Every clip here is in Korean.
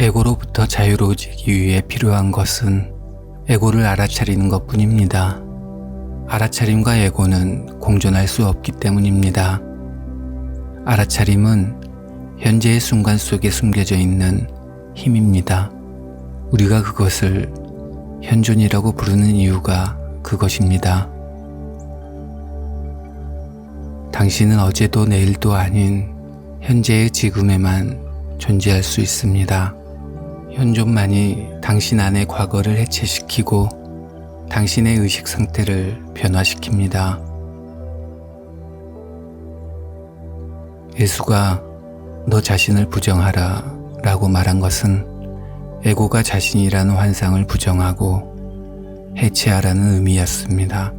에고로부터 자유로워지기 위해 필요한 것은 에고를 알아차리는 것뿐입니다. 알아차림과 에고는 공존할 수 없기 때문입니다. 알아차림은 현재의 순간 속에 숨겨져 있는 힘입니다. 우리가 그것을 현존이라고 부르는 이유가 그것입니다. 당신은 어제도 내일도 아닌 현재의 지금에만 존재할 수 있습니다. 현존만이 당신 안의 과거를 해체시키고 당신의 의식 상태를 변화시킵니다. 예수가 너 자신을 부정하라 라고 말한 것은 에고가 자신이라는 환상을 부정하고 해체하라는 의미였습니다.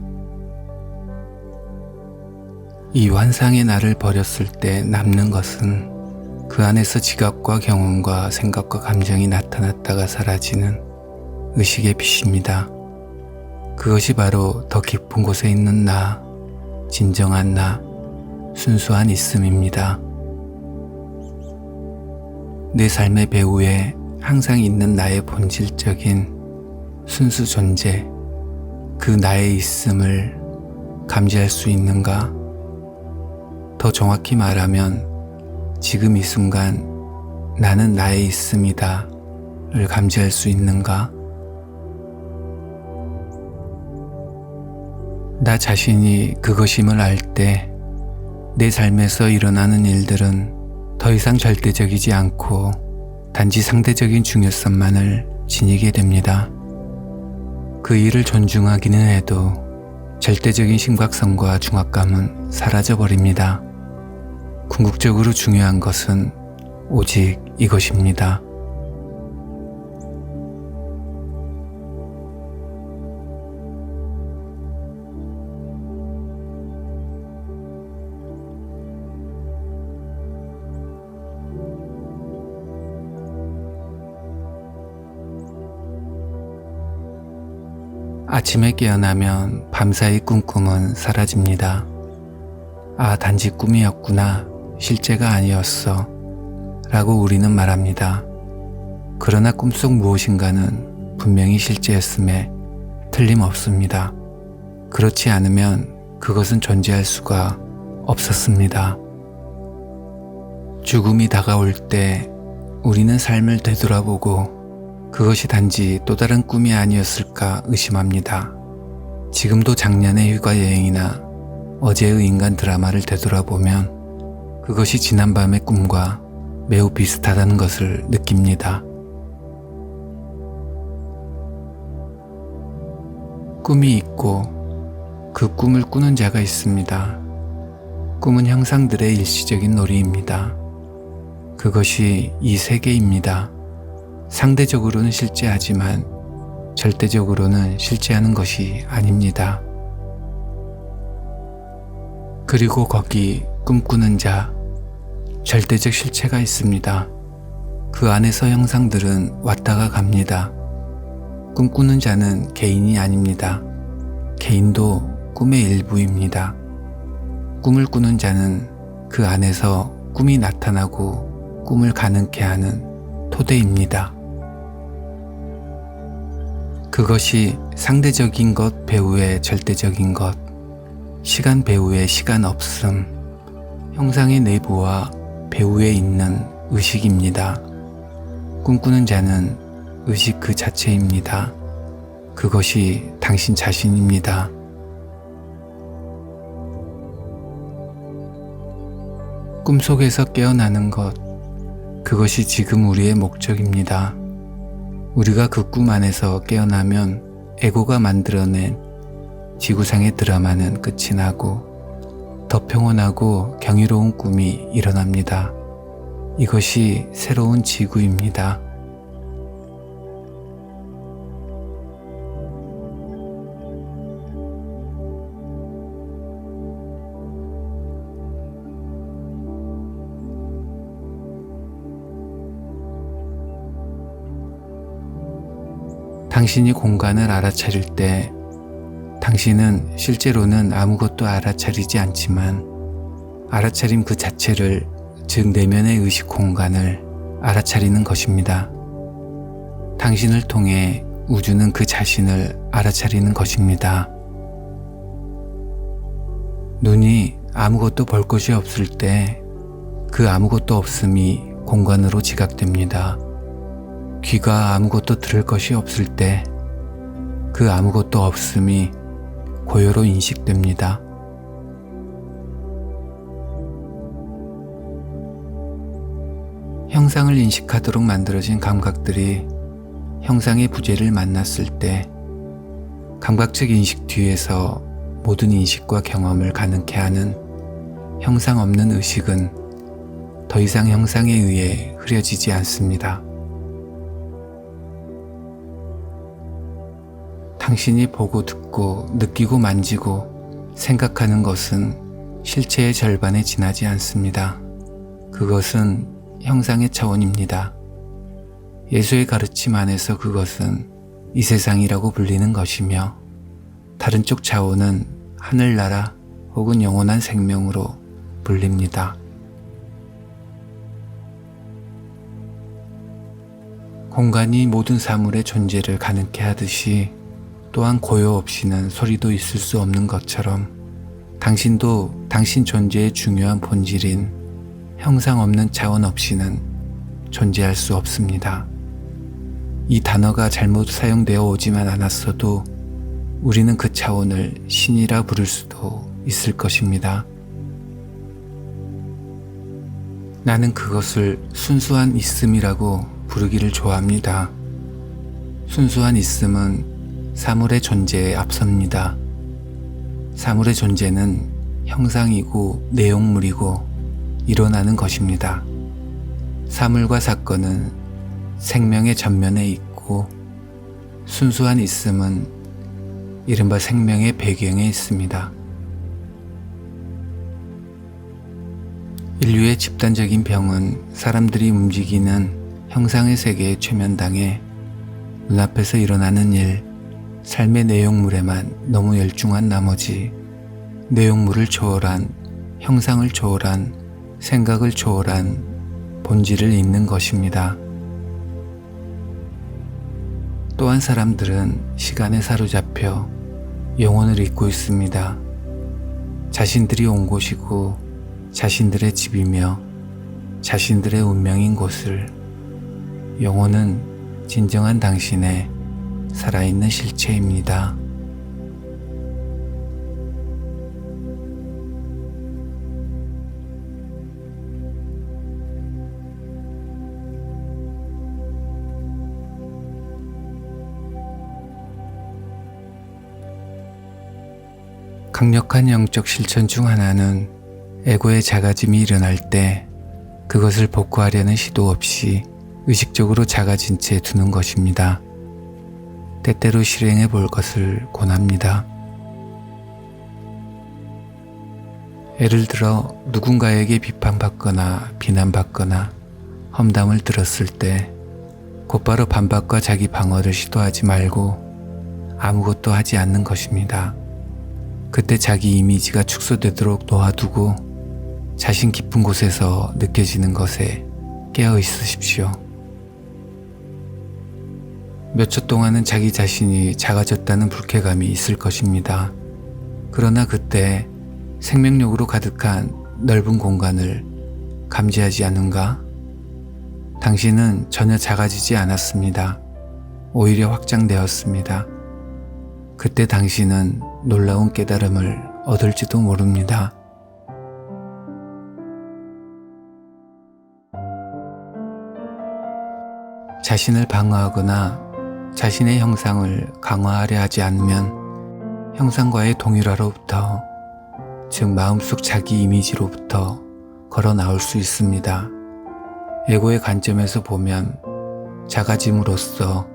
이 환상의 나를 버렸을 때 남는 것은 그 안에서 지각과 경험과 생각과 감정이 나타났다가 사라지는 의식의 빛입니다. 그것이 바로 더 깊은 곳에 있는 나, 진정한 나, 순수한 있음입니다. 내 삶의 배후에 항상 있는 나의 본질적인 순수 존재, 그 나의 있음을 감지할 수 있는가? 더 정확히 말하면 지금 이 순간 나는 나의 있음이다 를 감지할 수 있는가? 나 자신이 그것임을 알 때 내 삶에서 일어나는 일들은 더 이상 절대적이지 않고 단지 상대적인 중요성만을 지니게 됩니다. 그 일을 존중하기는 해도 절대적인 심각성과 중압감은 사라져버립니다. 궁극적으로 중요한 것은 오직 이것입니다. 아침에 깨어나면 밤사이 꿈은 사라집니다. 아, 단지 꿈이었구나. 실제가 아니었어. 라고 우리는 말합니다. 그러나 꿈속 무엇인가는 분명히 실제였음에 틀림없습니다. 그렇지 않으면 그것은 존재할 수가 없었습니다. 죽음이 다가올 때 우리는 삶을 되돌아보고 그것이 단지 또 다른 꿈이 아니었을까 의심합니다. 지금도 작년의 휴가 여행이나 어제의 인간 드라마를 되돌아보면 그것이 지난밤의 꿈과 매우 비슷하다는 것을 느낍니다. 꿈이 있고 그 꿈을 꾸는 자가 있습니다. 꿈은 형상들의 일시적인 놀이입니다. 그것이 이 세계입니다. 상대적으로는 실제하지만 절대적으로는 실제하는 것이 아닙니다. 그리고 거기 꿈꾸는 자, 절대적 실체가 있습니다. 그 안에서 형상들은 왔다가 갑니다. 꿈꾸는 자는 개인이 아닙니다. 개인도 꿈의 일부입니다. 꿈을 꾸는 자는 그 안에서 꿈이 나타나고 꿈을 가능케 하는 토대입니다. 그것이 상대적인 것 배후의 절대적인 것, 시간 배후의 시간 없음, 형상의 내부와 배후에 있는 의식입니다. 꿈꾸는 자는 의식 그 자체입니다. 그것이 당신 자신입니다. 꿈속에서 깨어나는 것, 그것이 지금 우리의 목적입니다. 우리가 그 꿈 안에서 깨어나면 에고가 만들어낸 지구상의 드라마는 끝이 나고 더 평온하고 경이로운 꿈이 일어납니다. 이것이 새로운 지구입니다. 당신이 공간을 알아차릴 때 당신은 실제로는 아무것도 알아차리지 않지만 알아차림 그 자체를, 즉 내면의 의식 공간을 알아차리는 것입니다. 당신을 통해 우주는 그 자신을 알아차리는 것입니다. 눈이 아무것도 볼 것이 없을 때 그 아무것도 없음이 공간으로 지각됩니다. 귀가 아무것도 들을 것이 없을 때 그 아무것도 없음이 고요로 인식됩니다. 형상을 인식하도록 만들어진 감각들이 형상의 부재를 만났을 때 감각적 인식 뒤에서 모든 인식과 경험을 가능케 하는 형상 없는 의식은 더 이상 형상에 의해 흐려지지 않습니다. 당신이 보고 듣고 느끼고 만지고 생각하는 것은 실체의 절반에 지나지 않습니다. 그것은 형상의 차원입니다. 예수의 가르침 안에서 그것은 이 세상이라고 불리는 것이며 다른 쪽 차원은 하늘나라 혹은 영원한 생명으로 불립니다. 공간이 모든 사물의 존재를 가능케 하듯이 또한 고요 없이는 소리도 있을 수 없는 것처럼 당신도 당신 존재의 중요한 본질인 형상 없는 차원 없이는 존재할 수 없습니다. 이 단어가 잘못 사용되어 오지만 않았어도 우리는 그 차원을 신이라 부를 수도 있을 것입니다. 나는 그것을 순수한 있음이라고 부르기를 좋아합니다. 순수한 있음은 사물의 존재에 앞섭니다. 사물의 존재는 형상이고 내용물이고 일어나는 것입니다. 사물과 사건은 생명의 전면에 있고 순수한 있음은 이른바 생명의 배경에 있습니다. 인류의 집단적인 병은 사람들이 움직이는 형상의 세계에 최면당해 눈앞에서 일어나는 일, 삶의 내용물에만 너무 열중한 나머지 내용물을 초월한, 형상을 초월한, 생각을 초월한 본질을 잊는 것입니다. 또한 사람들은 시간에 사로잡혀 영혼을 잊고 있습니다. 자신들이 온 곳이고 자신들의 집이며 자신들의 운명인 곳을. 영혼은 진정한 당신의 살아있는 실체입니다. 강력한 영적 실천 중 하나는 에고의 작아짐이 일어날 때 그것을 복구하려는 시도 없이 의식적으로 작아진 채 두는 것입니다. 때때로 실행해 볼 것을 권합니다. 예를 들어 누군가에게 비판받거나 비난받거나 험담을 들었을 때 곧바로 반박과 자기 방어를 시도하지 말고 아무것도 하지 않는 것입니다. 그때 자기 이미지가 축소되도록 놓아두고 자신 깊은 곳에서 느껴지는 것에 깨어 있으십시오. 몇 초 동안은 자기 자신이 작아졌다는 불쾌감이 있을 것입니다. 그러나 그때 생명력으로 가득한 넓은 공간을 감지하지 않는가? 당신은 전혀 작아지지 않았습니다. 오히려 확장되었습니다. 그때 당신은 놀라운 깨달음을 얻을지도 모릅니다. 자신을 방어하거나 자신의 형상을 강화하려 하지 않으면 형상과의 동일화로부터, 즉 마음속 자기 이미지로부터 걸어 나올 수 있습니다. 에고의 관점에서 보면 작아짐으로써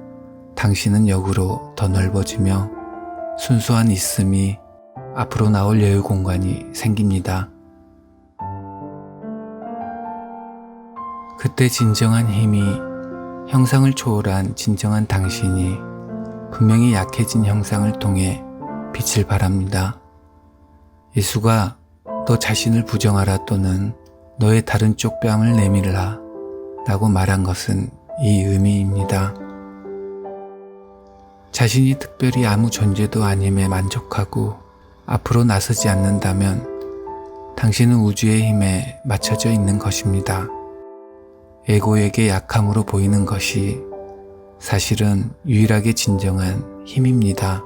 당신은 역으로 더 넓어지며 순수한 있음이 앞으로 나올 여유 공간이 생깁니다. 그때 진정한 힘이 형상을 초월한 진정한 당신이 분명히 약해진 형상을 통해 빛을 발합니다. 예수가 너 자신을 부정하라 또는 너의 다른 쪽 뺨을 내밀라 라고 말한 것은 이 의미입니다. 자신이 특별히 아무 존재도 아님에 만족하고 앞으로 나서지 않는다면 당신은 우주의 힘에 맞춰져 있는 것입니다. 에고에게 약함으로 보이는 것이 사실은 유일하게 진정한 힘입니다.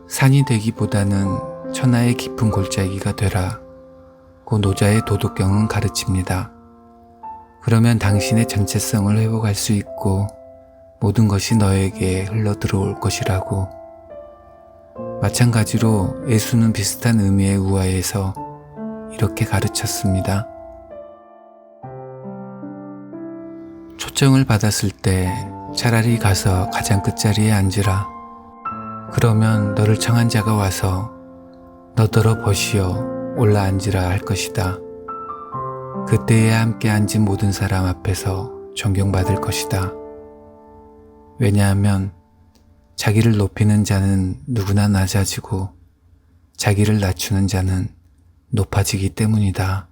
산이 되기보다는 천하의 깊은 골짜기가 되라 고 노자의 도덕경은 가르칩니다. 그러면 당신의 전체성을 회복할 수 있고 모든 것이 너에게 흘러들어올 것이라고. 마찬가지로 예수는 비슷한 의미의 우화에서 이렇게 가르쳤습니다. 초청을 받았을 때 차라리 가서 가장 끝자리에 앉으라. 그러면 너를 청한 자가 와서 너더러 보시어 올라앉으라 할 것이다. 그때에 함께 앉은 모든 사람 앞에서 존경받을 것이다. 왜냐하면 자기를 높이는 자는 누구나 낮아지고 자기를 낮추는 자는 높아지기 때문이다.